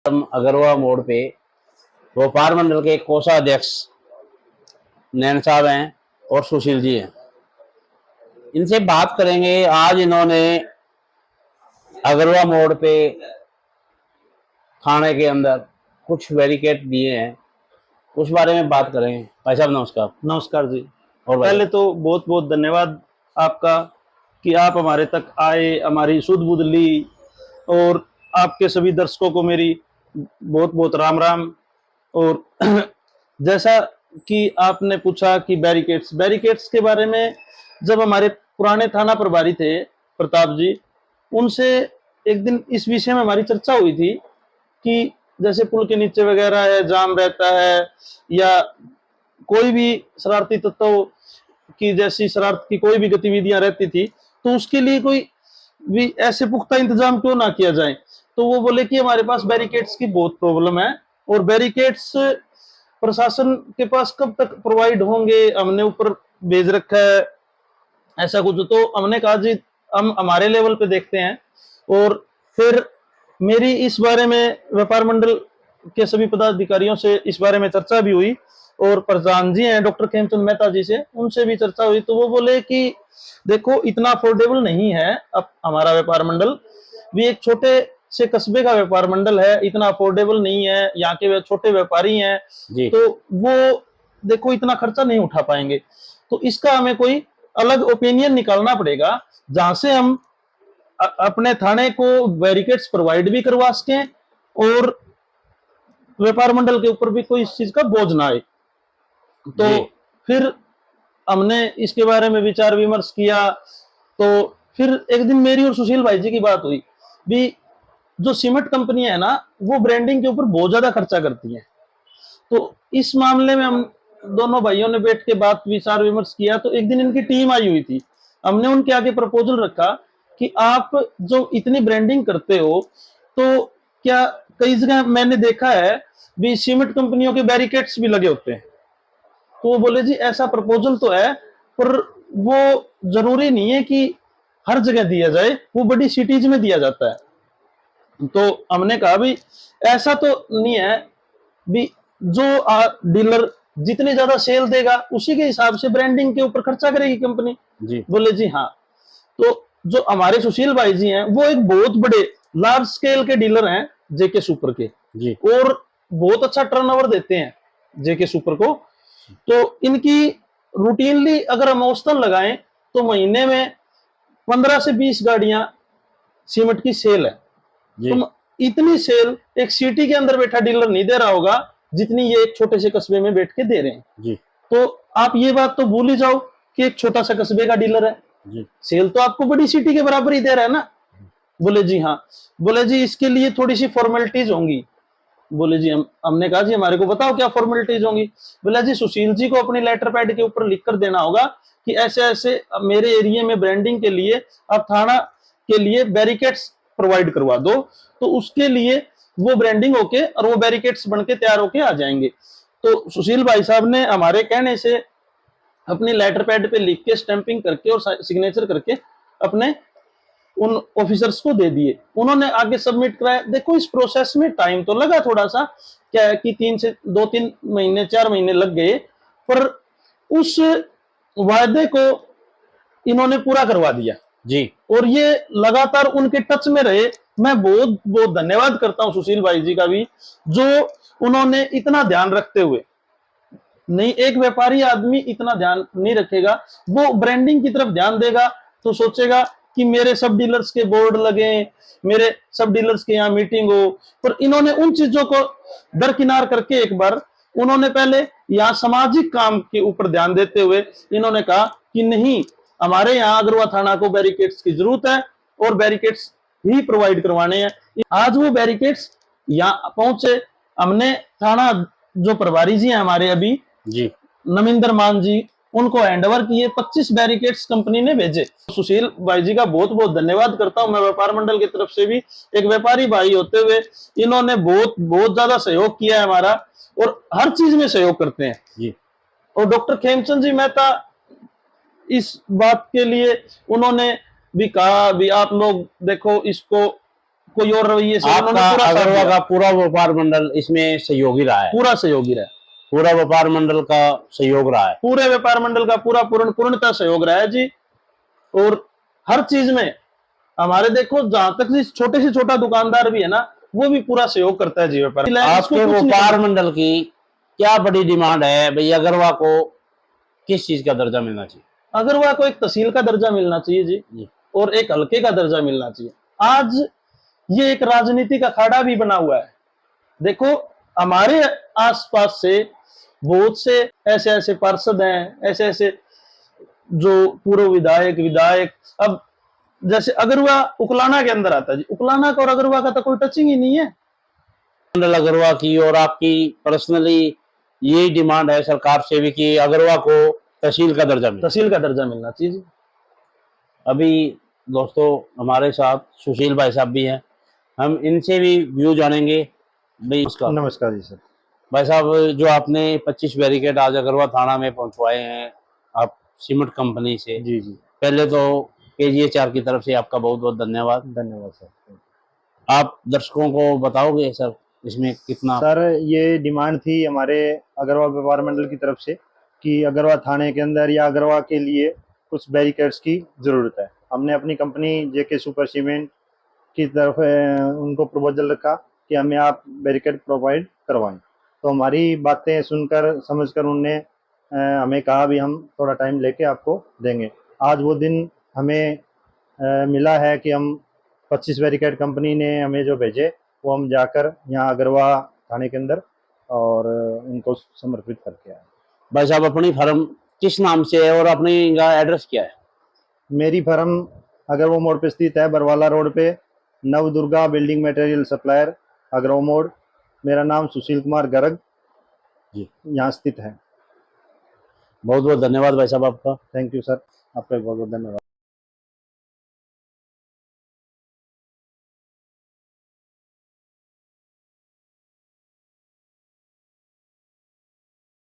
हम अगरवा मोड़ पे व्यापार मंडल के कोषाध्यक्ष नैन साहब हैं और सुशील जी हैं। इनसे बात करेंगे। आज इन्होंने अगरवा मोड़ पे थाने के अंदर कुछ बैरिकेड दिए हैं, उस बारे में बात करेंगे। भाई साहब नमस्कार। नमस्कार जी। और पहले तो बहुत बहुत धन्यवाद आपका कि आप हमारे तक आए, हमारी सुध बुध ली, और आपके सभी दर्शकों को मेरी बहुत बहुत राम राम। और जैसा कि आपने पूछा कि बैरिकेड्स के बारे में, जब हमारे पुराने थाना प्रभारी थे प्रताप जी, उनसे एक दिन इस विषय में हमारी चर्चा हुई थी कि जैसे पुल के नीचे वगैरह है, जाम रहता है, या कोई भी शरारती तत्व की जैसी शरारत की कोई भी गतिविधियां रहती थी, तो उसके लिए कोई भी ऐसे पुख्ता इंतजाम क्यों ना किया जाए। तो वो बोले कि हमारे पास बैरिकेड्स की बहुत प्रॉब्लम है, और बैरिकेड्स प्रशासन के पास कब तक प्रोवाइड होंगे, हमने ऊपर भेज रखा है ऐसा कुछ। तो हमने कहा जी हम हमारे लेवल पे देखते हैं। और फिर मेरी इस बारे में व्यापार मंडल के सभी पदाधिकारियों से इस बारे में चर्चा भी हुई, और प्रधान जी हैं डॉक्टर खेमचंद मेहता जी से, उनसे भी चर्चा हुई। तो वो बोले कि देखो इतना अफोर्डेबल नहीं है अब हमारा व्यापार मंडल भी, एक छोटे से कस्बे का व्यापार मंडल है, इतना अफोर्डेबल नहीं है, यहाँ के छोटे व्यापारी हैं जी। तो वो देखो इतना खर्चा नहीं उठा पाएंगे। तो इसका हमें कोई अलग ओपिनियन निकालना पड़ेगा, जहां से हम अपने थाने को बैरिकेड्स प्रोवाइड भी करवा सकें, और व्यापार मंडल के ऊपर भी कोई इस चीज का बोझ ना आए। तो फिर हमने इसके बारे में विचार विमर्श किया। तो फिर एक दिन मेरी और सुशील भाई जी की बात हुई भी, जो सीमेंट कंपनी है ना, वो ब्रांडिंग के ऊपर बहुत ज्यादा खर्चा करती है। तो इस मामले में हम दोनों भाइयों ने बैठ के बात विचार विमर्श किया। तो एक दिन इनकी टीम आई हुई थी, हमने उनके आगे प्रपोजल रखा कि आप जो इतनी ब्रांडिंग करते हो, तो क्या कई जगह मैंने देखा है भी सीमेंट कंपनियों के बैरिकेड्स भी लगे होते हैं। तो वो बोले जी ऐसा प्रपोजल तो है, पर वो जरूरी नहीं है कि हर जगह दिया जाए, वो बड़ी सिटीज में दिया जाता है। तो हमने कहा भी ऐसा तो नहीं है भी, जो डीलर जितनी ज्यादा सेल देगा उसी के हिसाब से ब्रांडिंग के ऊपर खर्चा करेगी कंपनी जी। बोले जी हाँ। तो जो हमारे सुशील भाई जी हैं, वो एक बहुत बड़े लार्ज स्केल के डीलर हैं जेके सुपर के जी, और बहुत अच्छा टर्नओवर देते हैं जेके सुपर को। तो इनकी रूटीनली अगर हम औसतन लगाएं तो महीने में 15 से 20 गाड़ियां सीमेंट की सेल है। तो इतनी सेल एक सिटी के अंदर बैठा डीलर नहीं दे रहा होगा जितनी ये एक छोटे से कस्बे में बैठ के दे रहे हैं जी। तो आप ये बात तो भूल ही जाओ कि एक छोटा सा कस्बे का डीलर है जी, सेल तो आपको बड़ी सिटी के बराबर ही दे रहा है ना। बोले जी हाँ। बोले जी इसके लिए थोड़ी सी फॉर्मेलिटीज होंगी। बोले जी हमने कहा जी हमारे को बताओ क्या फॉर्मेलिटीज होंगी। बोला जी सुशील जी को अपनी लेटर पैड के ऊपर लिख कर देना होगा कि ऐसे ऐसे मेरे एरिया में ब्रांडिंग के लिए आप थाना के लिए बैरिकेड्स प्रोवाइड करवा दो। तो उसके लिए वो ब्रांडिंग होके और वो बैरिकेड्स बन के तैयार होके आ जाएंगे। तो सुशील भाई साहब ने हमारे कहने से अपनी लेटर पैड पे लिख के स्टैंपिंग करके और सिग्नेचर करके अपने उन ऑफिसर्स को दे दिए। उन्होंने आगे सबमिट कराया। देखो इस प्रोसेस में टाइम तो लगा थोड़ा सा, क्या है कि 2-3 महीने 4 महीने लग गए, पर उस वायदे को इन्होंने पूरा करवा दिया जी, और ये लगातार उनके टच में रहे। मैं बहुत बहुत धन्यवाद करता हूं सुशील भाई जी का भी, जो उन्होंने इतना ध्यान रखते हुए, नहीं एक व्यापारी आदमी इतना ध्यान नहीं रखेगा, वो ब्रांडिंग की तरफ ध्यान देगा तो सोचेगा कि मेरे सब डीलर्स के बोर्ड लगे, मेरे सब डीलर्स के यहाँ मीटिंग हो। पर इन्होंने उन चीजों को दरकिनार करके एक बार उन्होंने पहले यहाँ सामाजिक काम के ऊपर ध्यान देते हुए इन्होंने कहा कि नहीं, हमारे यहाँ अगरवा थाना को बैरिकेड्स की जरूरत है और बैरिकेड्स ही प्रोवाइड करवाने हैं। आज वो बैरिकेड्स यहाँ पहुंचे। हमने थाना जो प्रभारी जी हैं हमारे अभी जी, नमिंदर मान जी, उनको हैंडओवर किए, 25 बैरिकेड्स कंपनी ने भेजे। सुशील भाई जी का बहुत बहुत धन्यवाद करता हूं मैं व्यापार मंडल की तरफ से भी। एक व्यापारी भाई होते हुए इन्होंने बहुत बहुत ज्यादा सहयोग किया है हमारा, और हर चीज में सहयोग करते हैं जी। और डॉक्टर खेमचंद जी मेहता इस बात के लिए उन्होंने भी कहा भी आप लोग देखो इसको कोई और रवैये से उन्होंने आपका पूरा साथ अगरवा दिया, का पूरा व्यापार मंडल इसमें सहयोगी रहा है, पूरा सहयोगी रहा, पूरा व्यापार मंडल का सहयोग रहा है। पूरे व्यापार मंडल का पूर्णतः सहयोग रहा है जी। और हर चीज में हमारे देखो, जहां तक छोटे से छोटा दुकानदार भी है ना, वो भी पूरा सहयोग करता है जी व्यापार। इसको आपके कुछ नहीं व्यापार करना। मंडल की क्या बड़ी डिमांड है भाई, अगरवा को किस चीज का दर्जा मिलना चाहिए? अगरवा को एक तहसील का दर्जा मिलना चाहिए जी, जी। और एक हल्के का दर्जा मिलना चाहिए। आज ये एक राजनीति का अखाड़ा भी बना हुआ है। देखो, हमारे आसपास से बहुत से ऐसे ऐसे पार्षद हैं, ऐसे ऐसे जो पूर्व विधायक विधायक, अब जैसे अगरवा उकलाना के अंदर आता है जी, उकलाना का और अगरवा का तो कोई टचिंग ही नहीं है। मंडल अगरवा की और आपकी पर्सनली यही डिमांड है सरकार से भी कि अगरवा को तहसील का दर्जा मिले। तहसील का दर्जा मिलना चाहिए जी। अभी दोस्तों हमारे साथ सुशील भाई साहब भी हैं, हम इनसे भी व्यू जानेंगे। भाई नमस्कार। नमस्कार जी सर। भाई साहब, जो आपने 25 बैरिकेड आज अगरवा थाना में पहुंचवाए हैं आप सीमेंट कंपनी से, जी जी, पहले तो KGHR की तरफ से आपका बहुत बहुत धन्यवाद। धन्यवाद सर। आप दर्शकों को बताओगे सर इसमें कितना? सर, ये डिमांड थी हमारे अगरवा व्यापार मंडल की तरफ से कि अगरवा थाने के अंदर या अगरवा के लिए कुछ बैरिकेड्स की ज़रूरत है। हमने अपनी कंपनी JK सुपर सीमेंट की तरफ उनको प्रपोजल रखा कि हमें आप बैरिकेड प्रोवाइड करवाएं। तो हमारी बातें सुनकर समझकर उनने हमें कहा भी हम थोड़ा टाइम लेके आपको देंगे। आज वो दिन हमें मिला है कि हम 25 बैरिकेड कंपनी ने हमें जो भेजे वो हम जाकर यहाँ अगरवा थाने के अंदर और उनको समर्पित करके आए। भाई साहब, अपनी फर्म किस नाम से है और अपनी एड्रेस क्या है? मेरी फर्म अगरवा मोड़ पे स्थित है, बरवाला रोड पे, नव Durga building material supplier, Agarwa मोड़। मेरा नाम सुशील कुमार गर्ग जी, यहाँ स्थित है। बहुत बहुत धन्यवाद भाई साहब आपका। थैंक यू सर, आपका बहुत बहुत धन्यवाद।